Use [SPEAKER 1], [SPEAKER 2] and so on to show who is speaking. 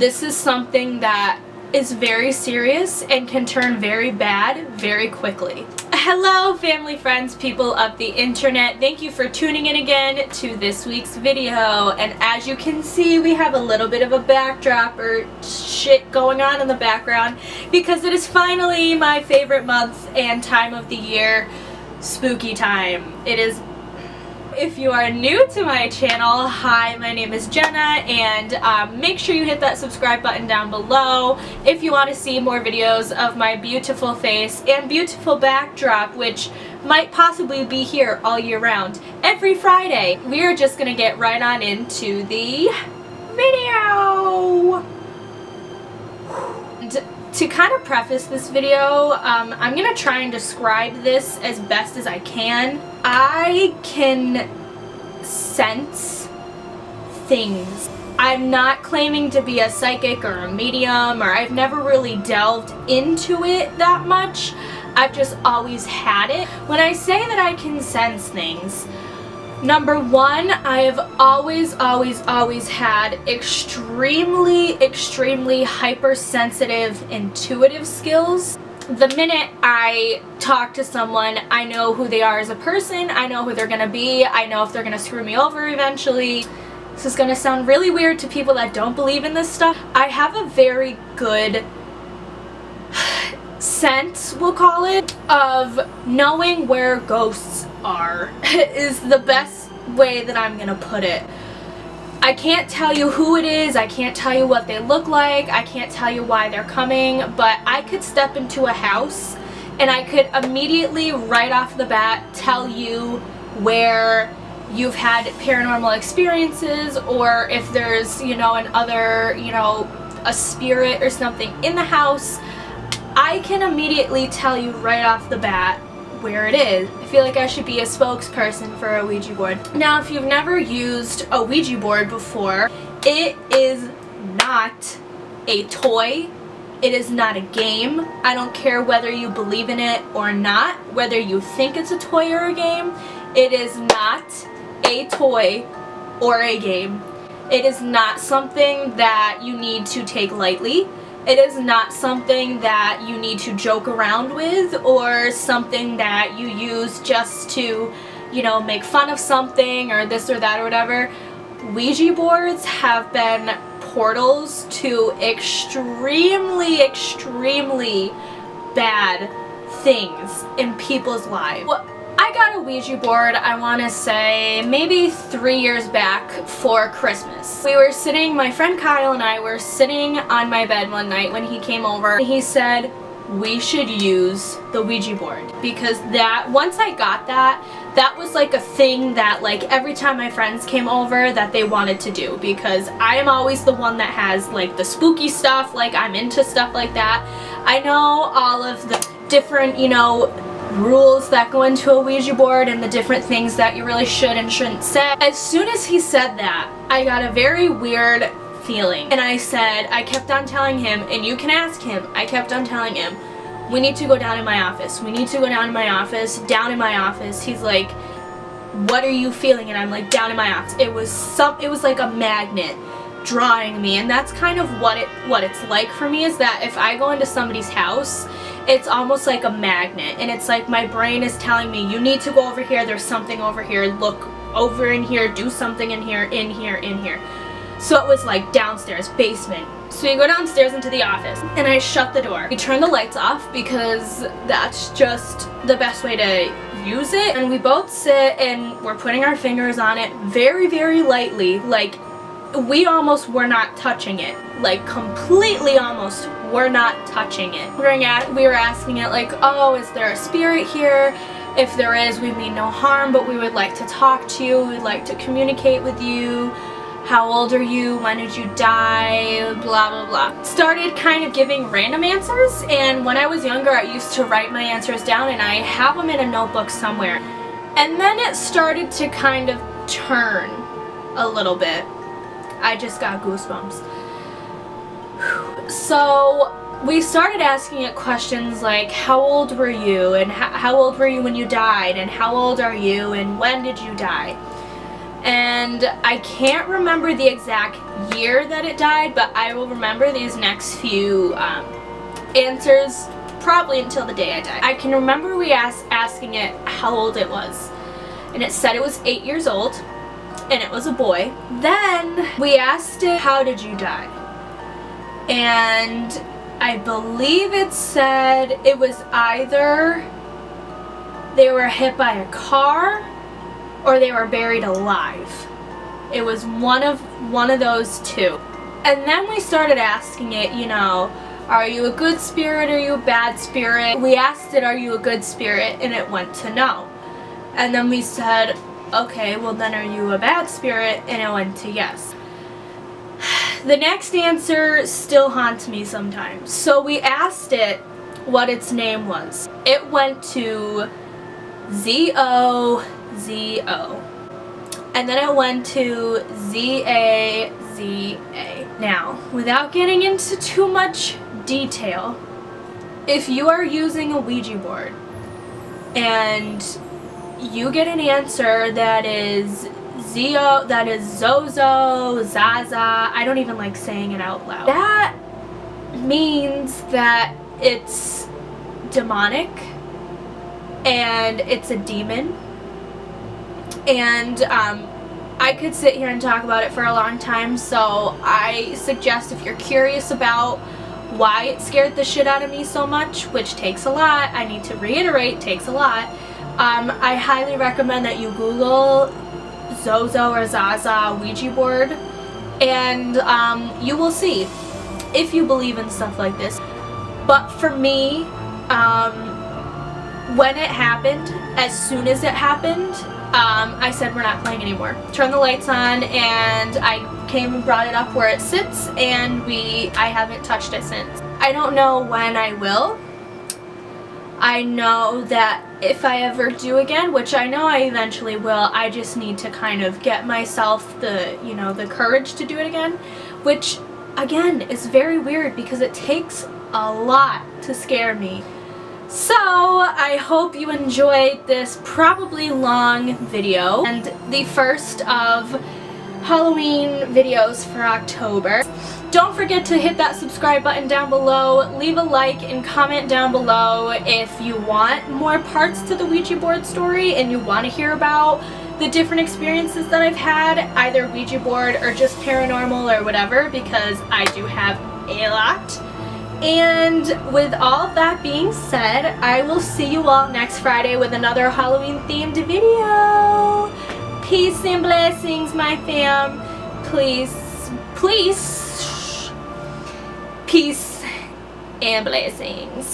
[SPEAKER 1] This is something that is very serious and can turn very bad very quickly. Hello family, friends, people of the internet. Thank you for tuning in again to this week's video. And as you can see, we have a little bit of a backdrop or shit going on in the background because it is finally my favorite month and time of the year, spooky time. It is. If you are new to my channel, hi, my name is Gienna, and make sure you hit that subscribe button down below if you want to see more videos of my beautiful face and beautiful backdrop, which might possibly be here all year round. Every Friday, we are just going to get right on into the video. And to kind of preface this video, I'm going to try and describe this as best as I can. I can sense things. I'm not claiming to be a psychic or a medium, or I've never really delved into it that much. I've just always had it. When I say that I can sense things, number one, I have always had extremely hypersensitive, intuitive skills. The minute I talk to someone, I know who they are as a person, I know who they're gonna be, I know if they're gonna screw me over eventually. This is gonna sound really weird to people that don't believe in this stuff. I have a very good sense, we'll call it, of knowing where ghosts are is the best way that I'm gonna put it. I can't tell you who it is, I can't tell you what they look like, I can't tell you why they're coming, but I could step into a house and I could immediately, right off the bat, tell you where you've had paranormal experiences, or if there's, a spirit or something in the house. I can immediately tell you right off the bat where it is. I feel like I should be a spokesperson for a Ouija board. Now, if you've never used a Ouija board before, it is not a toy. It is not a game. I don't care whether you believe in it or not, whether you think it's a toy or a game. It is not a toy or a game. It is not something that you need to take lightly. It is not something that you need to joke around with, or something that you use just to, make fun of something or this or that or whatever. Ouija boards have been portals to extremely bad things in people's lives. Well, I got a Ouija board, I want to say, maybe 3 years back for Christmas. My friend Kyle and I were sitting on my bed one night when he came over. He said, we should use the Ouija board, because once I got that was like a thing that every time my friends came over that they wanted to do, because I am always the one that has the spooky stuff, I'm into stuff like that. I know all of the different, rules that go into a Ouija board and the different things that you really should and shouldn't say. As soon as he said that, I got a very weird feeling, and I kept on telling him, and you can ask him, I kept on telling him, we need to go down in my office, we need to go down in my office, down in my office. He's like, what are you feeling? And I'm like, down in my office. It was like a magnet drawing me, and that's kind of what it's like for me, is that if I go into somebody's house, it's almost like a magnet, and it's like my brain is telling me, you need to go over here, there's something over here, look over in here, do something in here, in here, in here. So it was like downstairs, basement. So you go downstairs into the office, and I shut the door. We turn the lights off because that's just the best way to use it, and we both sit and we're putting our fingers on it very lightly, we almost were not touching it, completely almost were not touching it. We were asking it oh, is there a spirit here? If there is, we mean no harm, but we would like to talk to you, we'd like to communicate with you. How old are you? When did you die? Blah blah. Started kind of giving random answers, and when I was younger I used to write my answers down, and I have them in a notebook somewhere. And then it started to kind of turn a little bit. I just got goosebumps. So we started asking it questions like, how old were you, and how old were you when you died, and how old are you, and when did you die? And I can't remember the exact year that it died, but I will remember these next few answers probably until the day I die. I can remember we asking it how old it was, and it said it was 8 years old, and it was a boy. Then we asked it, how did you die? And I believe it said it was either they were hit by a car or they were buried alive. It was one of those two. And then we started asking it, you know, are you a good spirit, are you a bad spirit? We asked it, are you a good spirit? And it went to no. And then we said, okay, well then are you a bad spirit? And it went to yes. The next answer still haunts me sometimes. So we asked it what its name was. It went to Z-O-Z-O. And then it went to Z-A-Z-A. Now, without getting into too much detail, if you are using a Ouija board and you get an answer that is Zio, that is Zozo, Zaza, I don't even like saying it out loud. That means that it's demonic and it's a demon. And I could sit here and talk about it for a long time, so I suggest if you're curious about why it scared the shit out of me so much, which takes a lot, I need to reiterate, takes a lot, I highly recommend that you Google Zozo or Zaza Ouija board, and you will see if you believe in stuff like this. But for me, when it happened, as soon as it happened, I said we're not playing anymore. Turn the lights on, and I came and brought it up where it sits, and I haven't touched it since. I don't know when I will. I know that if I ever do again, which I know I eventually will, I just need to kind of get myself the courage to do it again, which again is very weird because it takes a lot to scare me. So I hope you enjoyed this probably long video and the first of Halloween videos for October. Don't forget to hit that subscribe button down below, leave a like and comment down below if you want more parts to the Ouija board story and you want to hear about the different experiences that I've had, either Ouija board or just paranormal or whatever, because I do have a lot. And with all of that being said, I will see you all next Friday with another Halloween themed video. Peace and blessings, my fam. Please, peace and blessings.